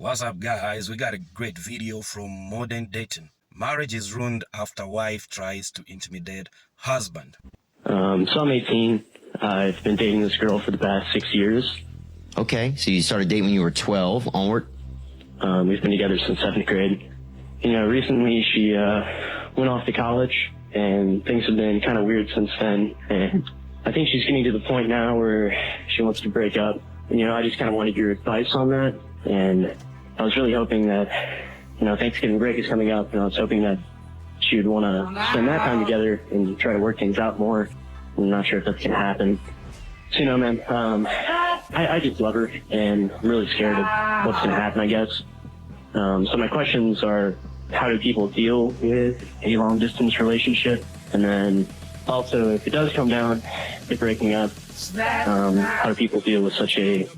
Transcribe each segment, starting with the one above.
What's up, guys? We got a great video from modern dating. Marriage is ruined after wife tries to intimidate husband. So I'm 18. I've been dating this girl for the past 6 years. Okay, so you started dating when you were 12 onward? We've been together since 7th grade. You know, recently she went off to college, and things have been kind of weird since then. And I think she's getting to the point now where she wants to break up. You know, I just kind of wanted your advice on that. And I was really hoping that, you know, Thanksgiving break is coming up, and I was hoping that she would want to spend that time together and try to work things out more. I'm not sure if that's going to happen. So, you know, man, I just love her, and I'm really scared of what's going to happen, I guess. So my questions are, how do people deal with a long-distance relationship? And then also, if it does come down to breaking up, how do people deal with such a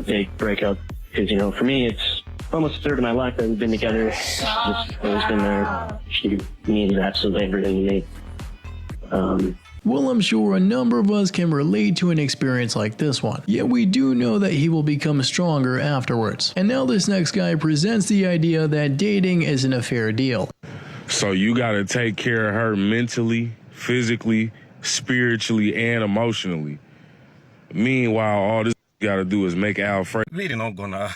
big breakup? Because, you know, for me, it's almost a third of my life that we've been together. Just always been there. She means absolutely everything to me. Well, I'm sure a number of us can relate to an experience like this one, yet we do know that he will become stronger afterwards. And now this next guy presents the idea that dating isn't a fair deal. So you gotta take care of her mentally, physically, spiritually, and emotionally. Meanwhile, all this gotta do is make Al Frank. Really not gonna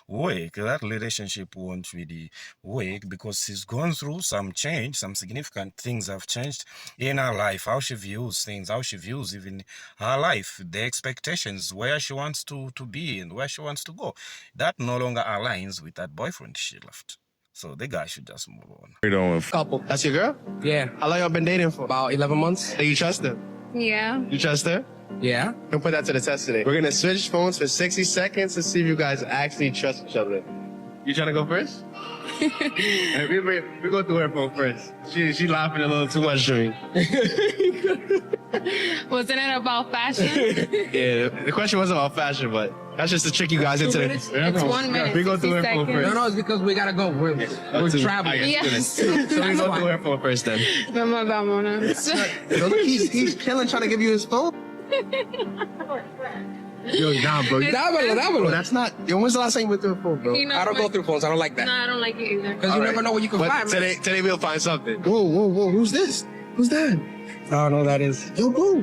work. That relationship won't really work because she's gone through some change, some significant things have changed in her life, how she views things, how she views even her life, the expectations, where she wants to be and where she wants to go. That no longer aligns with that boyfriend she left. So the guy should just move on. Couple. That's your girl? Yeah. How long y'all been dating for? About 11 months. And you trust her? Yeah. You trust her? Yeah. We'll put that to the test today. We're gonna switch phones for 60 seconds to see if you guys actually trust each other. You trying to go first? we go through her phone first. She laughing a little too much to me. Wasn't it about fashion? Yeah, the question wasn't about fashion, but that's just to trick you guys into it. It's 1 minute. We go through her phone first. No, it's because we gotta go. We're traveling. Yes. So we go through her phone first then. He's chilling, trying to give you his phone. Yo, nah, bro. Bro, that's not. Yo, when's the last time you went through a phone, bro? You know, I don't go through phones. I don't like that. No, I don't like it either. Because you never know what you can But find, man. today we'll find something. Whoa. Who's this? Who's that? I don't know who that is. Yo, boo.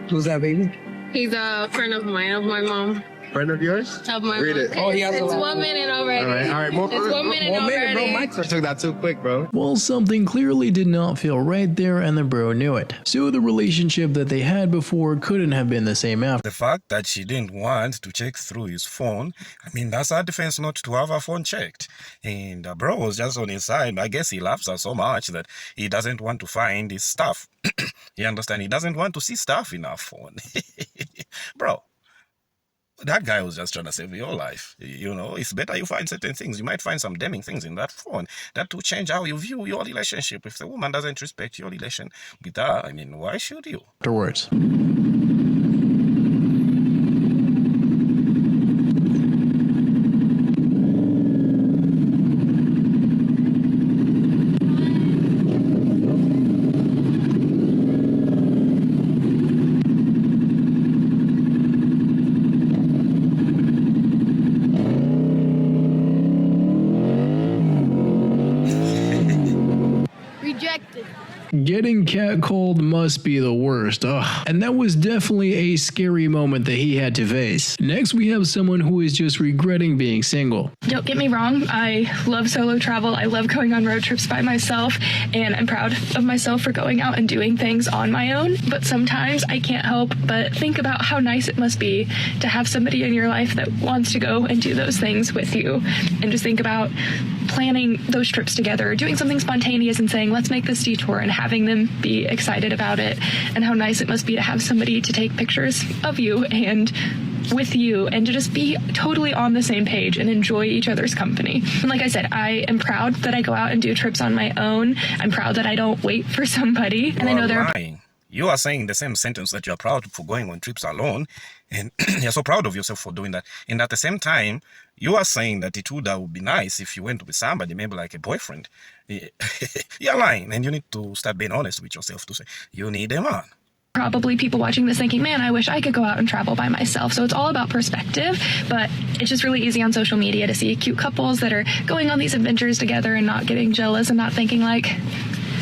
Who's that, baby? He's a friend of mine, of my mom. Friend of yours? Of my Read mom. it. Oh, he has It's a- 1 minute already. All right. It's 1 minute One already. minute, bro. My turn. Took that too quick, bro. Well, something clearly did not feel right there, and the bro knew it. So the relationship that they had before couldn't have been the same after. The fact that she didn't want to check through his phone, I mean, that's her defense not to have her phone checked. And the bro was just on his side. I guess he loves her so much that he doesn't want to find his stuff. You understand? He doesn't want to see stuff in her phone. Bro, that guy was just trying to save your life. You know, it's better you find certain things. You might find some damning things in that phone that will change how you view your relationship. If the woman doesn't respect your relation with her, I mean, why should you? Afterwards. Rejected. Getting catcalled must be the worst. Ugh. And that was definitely a scary moment that he had to face. Next, we have someone who is just regretting being single. Don't get me wrong, I love solo travel. I love going on road trips by myself, and I'm proud of myself for going out and doing things on my own. But sometimes I can't help but think about how nice it must be to have somebody in your life that wants to go and do those things with you. And just think about planning those trips together, doing something spontaneous and saying, let's make this detour, and having them be excited about it, and how nice it must be to have somebody to take pictures of you and with you, and to just be totally on the same page and enjoy each other's company. And like I said, I am proud that I go out and do trips on my own. I'm proud that I don't wait for somebody. And I know there are lying. You are saying the same sentence that you're proud for going on trips alone, and you're so proud of yourself for doing that. And at the same time, you are saying that it would be nice if you went with somebody, maybe like a boyfriend. You're lying, and you need to start being honest with yourself to say, you need a man. Probably people watching this thinking, man, I wish I could go out and travel by myself. So it's all about perspective, but it's just really easy on social media to see cute couples that are going on these adventures together and not getting jealous and not thinking like,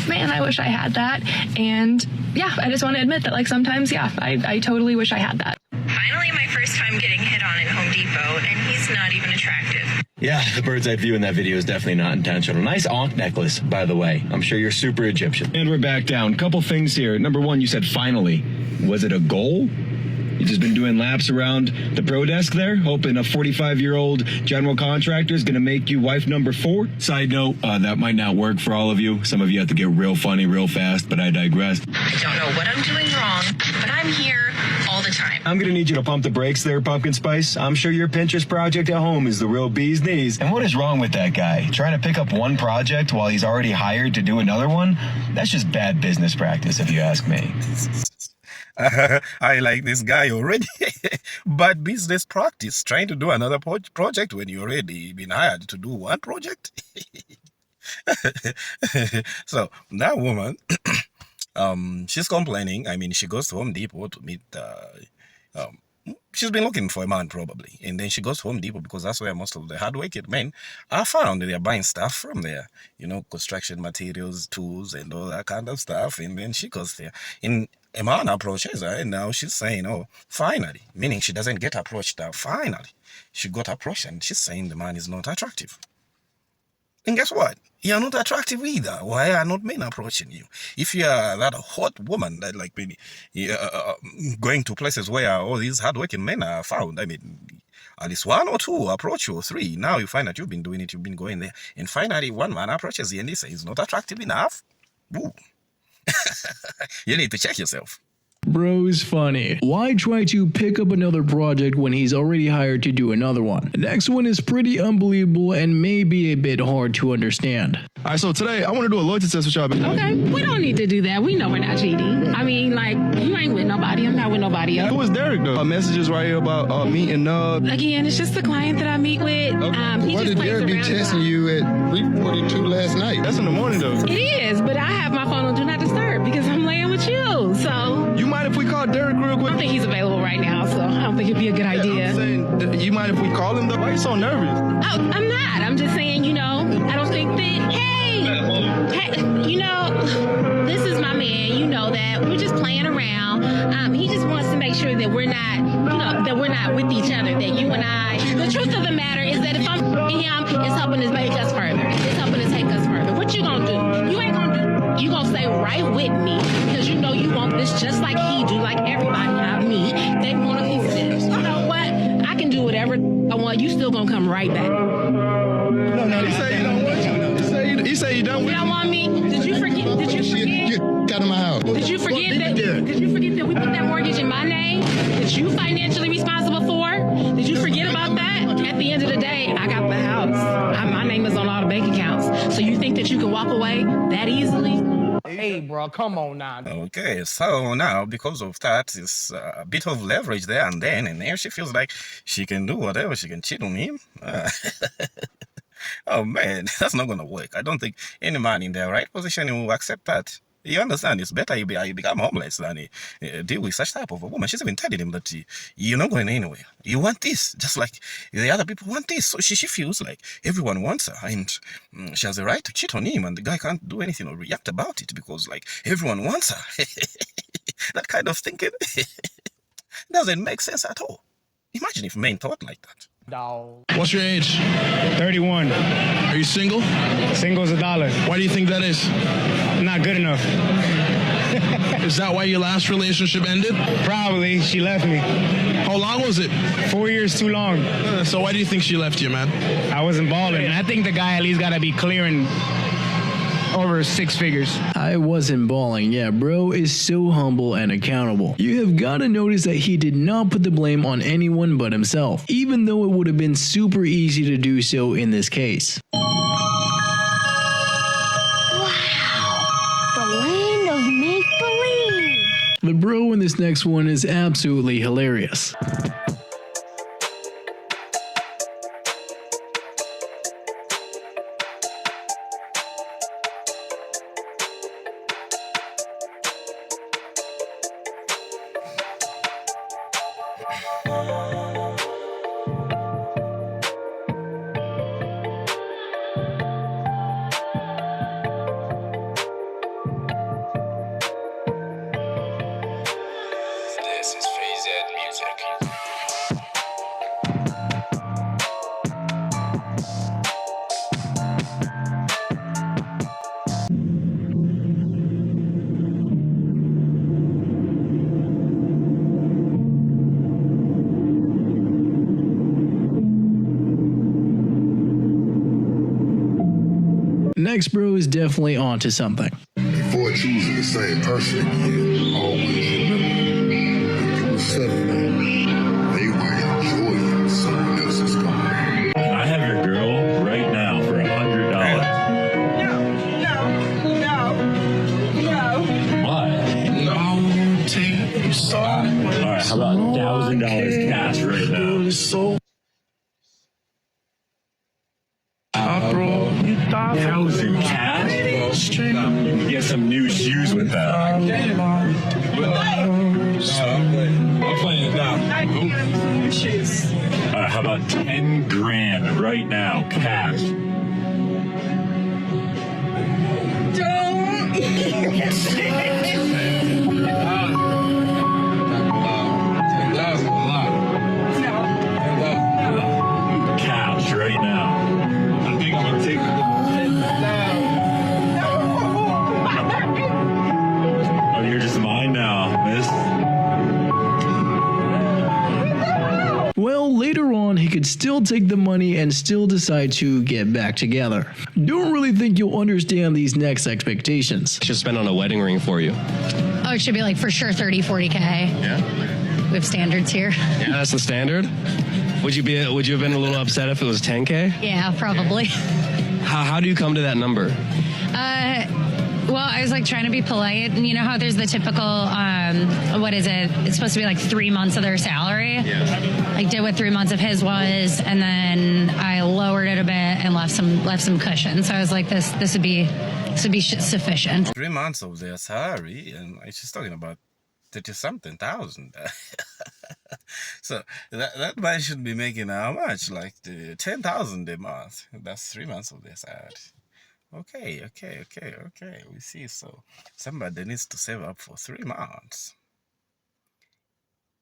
man, I wish I had that. And yeah, I just want to admit that like sometimes, yeah, I totally wish I had that. Finally, my first time getting hit on in Home Depot, and he's not even attractive. Yeah, the bird's eye view in that video is definitely not intentional. Nice ankh necklace, by the way. I'm sure you're super Egyptian. And we're back down. Couple things here. Number one, you said finally. Was it a goal? You just been doing laps around the pro desk there, hoping a 45-year-old general contractor is going to make you wife number 4? Side note, that might not work for all of you. Some of you have to get real funny real fast, but I digress. I don't know what I'm doing wrong, but I'm here all the time. I'm going to need you to pump the brakes there, Pumpkin Spice. I'm sure your Pinterest project at home is the real bee's knees. And what is wrong with that guy? Trying to pick up one project while he's already hired to do another one? That's just bad business practice, if you ask me. I like this guy already. But business practice, trying to do another project when you already been hired to do one project. So that woman, she's complaining. I mean, she goes to Home Depot to meet, she's been looking for a man probably. And then she goes to Home Depot because that's where most of the hardworking men are found. They're buying stuff from there, you know, construction materials, tools, and all that kind of stuff. And then she goes there. And a man approaches her, and now she's saying, oh, finally, meaning she doesn't get approached now. Finally, she got approached, and she's saying the man is not attractive. And guess what? You're not attractive either. Why are not men approaching you? If you're that hot woman that like maybe going to places where all these hardworking men are found, I mean, at least 1 or 2 approach you, or 3. Now you find that you've been doing it, you've been going there, and finally one man approaches you and he says he's not attractive enough. Ooh. You need to check yourself. Bro's funny. Why try to pick up another project when he's already hired to do another one? The next one is pretty unbelievable and may be a bit hard to understand. All right, so today I want to do a loyalty test with y'all. Okay, we don't need to do that. We know we're not cheating. I mean, like, you ain't with nobody. I'm not with nobody else. Who was Derek, though? Messages right here about meeting Again, it's just the client that I meet with. He Why just did plays Derek be around texting you at 3:42 last night? That's in the morning, though. It is, but I have my phone on Do Not Disturb because I'm laying with you, so... You mind if we call Derek real I quick? don't think he's available right now, so I don't think it'd be a good idea. I'm saying, you mind if we call him, though? Why are you so nervous? Oh, I'm not. I'm just saying, you know, I don't think that... Hey, you know, this is my man. You know that. We're just playing around. He just wants to make sure that we're not, you know, that we're not with each other, that you and I... The truth of the matter is that if I'm him, it's helping us make us further. It's helping us take us further. What you gonna do? You ain't gonna do... You gonna stay right with me because you know you want this just like he do, like everybody I meet. They want a piece of this. You know what? I can do whatever I want. You still gonna come right back. No, you say you don't want you. You say you don't You don't want me? Did you forget? Get out of my house. Did you forget that? Did you forget that we put that mortgage in my name? That you financially responsible for? Did you forget about that? At the end of the day, I got the house. My name is on all the bank accounts. So you think that you can walk away that easily? Hey, bro, come on now. Okay, so now because of that, it's a bit of leverage there and then, and now she feels like she can do whatever, she can cheat on him. Oh man, that's not gonna work. I don't think any man in their right position will accept that. You understand? It's better you become homeless than deal with such type of a woman. She's even telling him that you're not going anywhere. You want this, just like the other people want this. So she feels like everyone wants her, and she has a right to cheat on him, and the guy can't do anything or react about it because like everyone wants her. That kind of thinking doesn't make sense at all. Imagine if men thought like that. Dog. What's your age? 31. Are you single? Single's $1. Why do you think that is? Not good enough. Is that why your last relationship ended? Probably. She left me. How long was it? 4 years too long. So why do you think she left you, man? I wasn't balling. And I think the guy at least got to be clearing over 6 figures. I wasn't balling. Yeah, bro is so humble and accountable. You have got to notice that he did not put the blame on anyone but himself, even though it would have been super easy to do so in this case. The bro in this next one is absolutely hilarious. Next bro is definitely onto something. Before choosing the same person again, always remember, when you were 7, they were enjoying someone else's company. I have your girl right now for $100. No. Why? No, take you sorry. All right, how about $1,000 cash right now? Bro, you thought 1,000 cash? You can get some new shoes with that. I'm playing it now. All right, how about 10 grand right now, cash? Cash right now. I think I'm gonna take Oh, you're just mine now, miss. Well, later on, he could still take the money and still decide to get back together. Don't really think you'll understand these next expectations. Should spend on a wedding ring for you. Oh, it should be like for sure 30, 40K. Yeah. We have standards here. Yeah, that's the standard. Would you have been a little upset if it was 10K? Yeah, probably. How do you come to that number? Well, I was like trying to be polite, and you know how there's the typical, what is it? It's supposed to be like 3 months of their salary. Yeah. I did what 3 months of his was, and then I lowered it a bit and left some cushion. So I was like, this would be sufficient. 3 months of their salary, and she's talking about 30-something thousand. So that man should be making how much? Like 10,000 a month. That's 3 months of their salary. Okay. We see. So somebody needs to save up for 3 months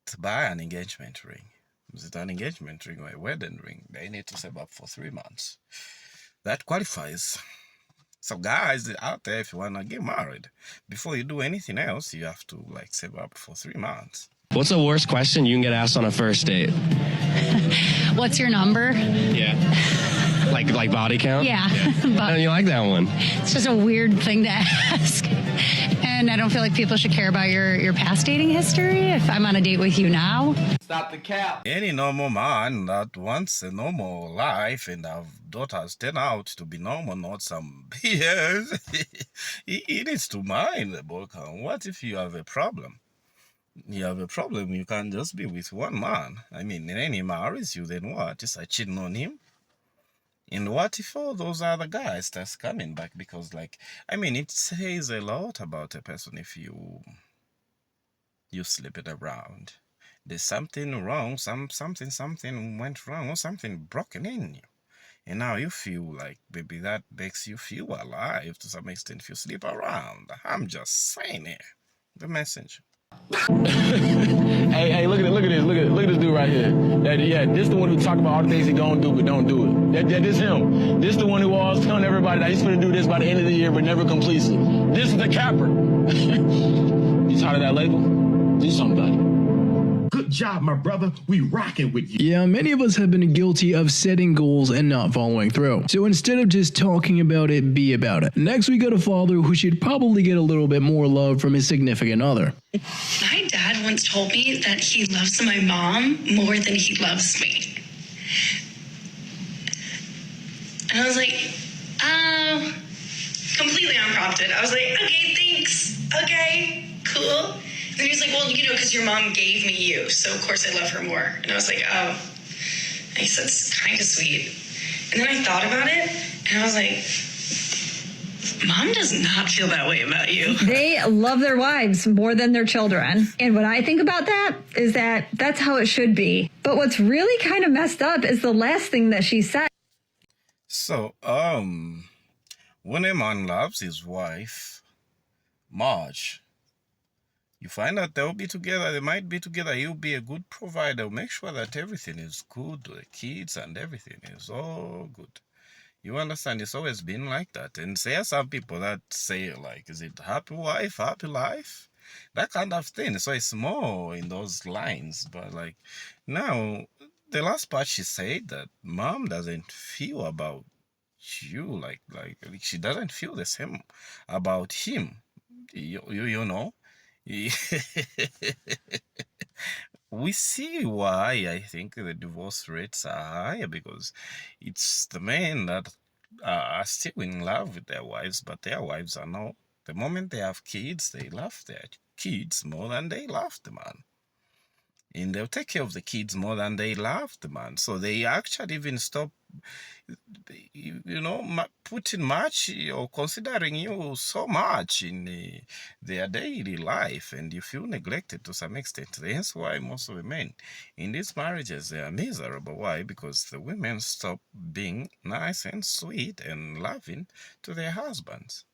to buy an engagement ring. Is it an engagement ring or a wedding ring? They need to save up for 3 months. That qualifies. So guys out there, if you want to get married, before you do anything else, you have to like save up for 3 months. What's the worst question you can get asked on a first date? What's your number? Yeah. Like body count? Yeah. But you like that one? It's just a weird thing to ask. And I don't feel like people should care about your past dating history if I'm on a date with you now. Stop the cap. Any normal man that wants a normal life and have daughters turn out to be normal, not some BS, he needs to mind the boy count. What if you have a problem? You have a problem, you can't just be with one man. I mean, and he marries you, then what? Is I cheating on him? And what if all those other guys starts coming back? Because, like, I mean, it says a lot about a person if you slip it around. There's something wrong, something went wrong, or something broken in you. And now you feel like, maybe that makes you feel alive to some extent if you sleep around. I'm just saying here. The message. Hey, look at this dude right here. This the one who talk about all the things he gonna do but don't do it. This him. This the one who always telling everybody that he's gonna do this by the end of the year but never completes it. This is the capper. You tired of that label? Do something. Good job, my brother. We rocking with you. Yeah, many of us have been guilty of setting goals and not following through. So instead of just talking about it, be about it. Next, we got a father who should probably get a little bit more love from his significant other. My dad once told me that he loves my mom more than he loves me. And I was like, completely unprompted. I was like, okay, thanks. Okay, cool. And he was like, well, because your mom gave me you, so of course I love her more. And I was like, oh. And he said, it's kind of sweet. And then I thought about it, and I was like, Mom does not feel that way about you. They love their wives more than their children. And what I think about that is that that's how it should be. But what's really kind of messed up is the last thing that she said. So, when a man loves his wife, Marge, you find out they'll be together, they might be together, he'll be a good provider, make sure that everything is good, the kids and everything is all good. You understand, it's always been like that. And there are some people that say, like, is it happy wife, happy life? That kind of thing. So it's more in those lines. But, like, now, the last part she said that mom doesn't feel about you, like she doesn't feel the same about him. You know. We see why I think the divorce rates are higher, because it's the men that are still in love with their wives, but their wives are not. The moment they have kids, they love their kids more than they love the man. And they'll take care of the kids more than they love the man. So they actually even stop, putting much or considering you so much in their daily life, and you feel neglected to some extent. That's why most of the men in these marriages, they are miserable. Why? Because the women stop being nice and sweet and loving to their husbands.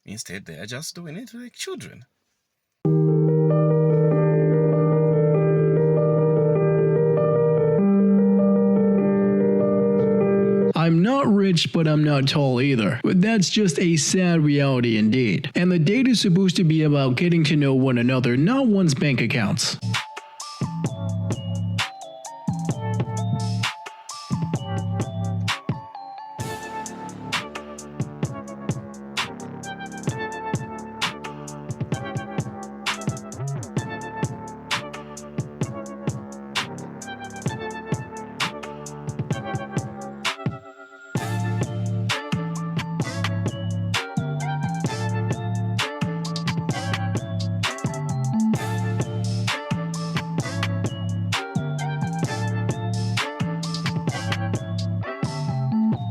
Instead, they are just doing it to their children. I'm not rich, but I'm not tall either. But that's just a sad reality indeed. And the date is supposed to be about getting to know one another, not one's bank accounts.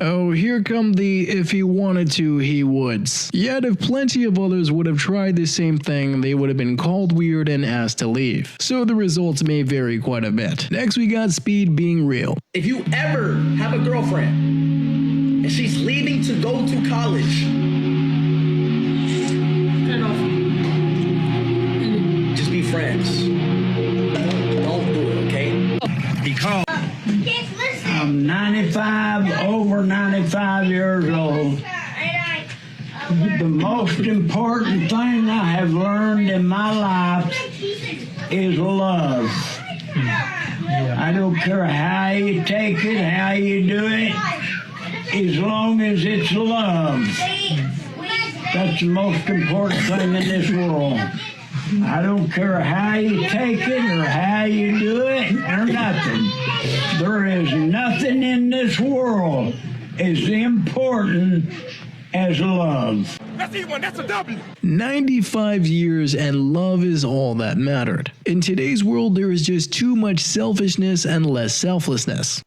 Oh, here come the if he wanted to, he woulds. Yet if plenty of others would have tried the same thing, they would have been called weird and asked to leave. So the results may vary quite a bit. Next we got Speed being real. If you ever have a girlfriend and she's leaving to go to college, just be friends. Don't do it, okay? Because I'm over 95 years old. The most important thing I have learned in my life is love. I don't care how you take it, how you do it, as long as it's love. That's the most important thing in this world. I don't care how you take it or how you do it or nothing. There is nothing in this world as important as love. That's E1, that's a W. 95 years and love is all that mattered. In today's world, there is just too much selfishness and less selflessness.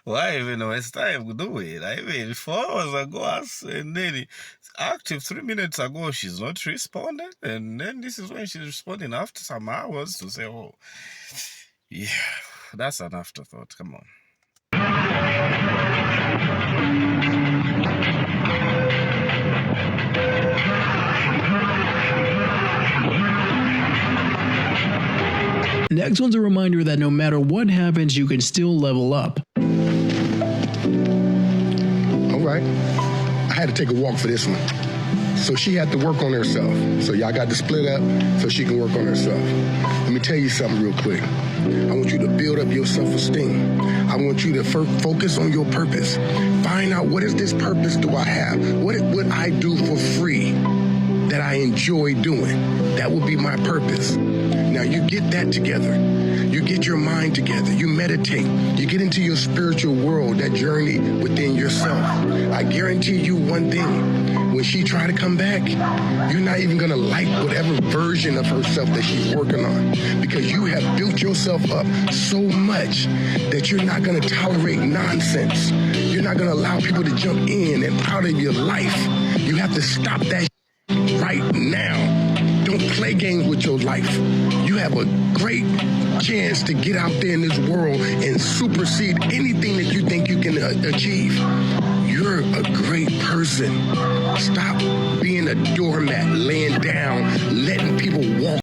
Why even waste time to do it? I mean, 4 hours ago, and then active 3 minutes ago, she's not responded, and then this is when she's responding after some hours to say, oh, yeah, that's an afterthought. Come on. Next one's a reminder that no matter what happens, you can still level up. All right. I had to take a walk for this one. So she had to work on herself. So y'all got to split up so she can work on herself. Let me tell you something real quick. I want you to build up your self-esteem. I want you to focus on your purpose. Find out, what is this purpose do I have? What would I do for free that I enjoy doing? That would be my purpose. Now you get that together. You get your mind together. You meditate. You get into your spiritual world, that journey within yourself. I guarantee you one thing. When she try to come back, you're not even going to like whatever version of herself that she's working on, because you have built yourself up so much that you're not going to tolerate nonsense. You're not going to allow people to jump in and out of your life. You have to stop that right now. Don't play games with your life. You have a great chance to get out there in this world and supersede anything that you think you can achieve. You're a great person. Stop being a doormat, laying down, letting people walk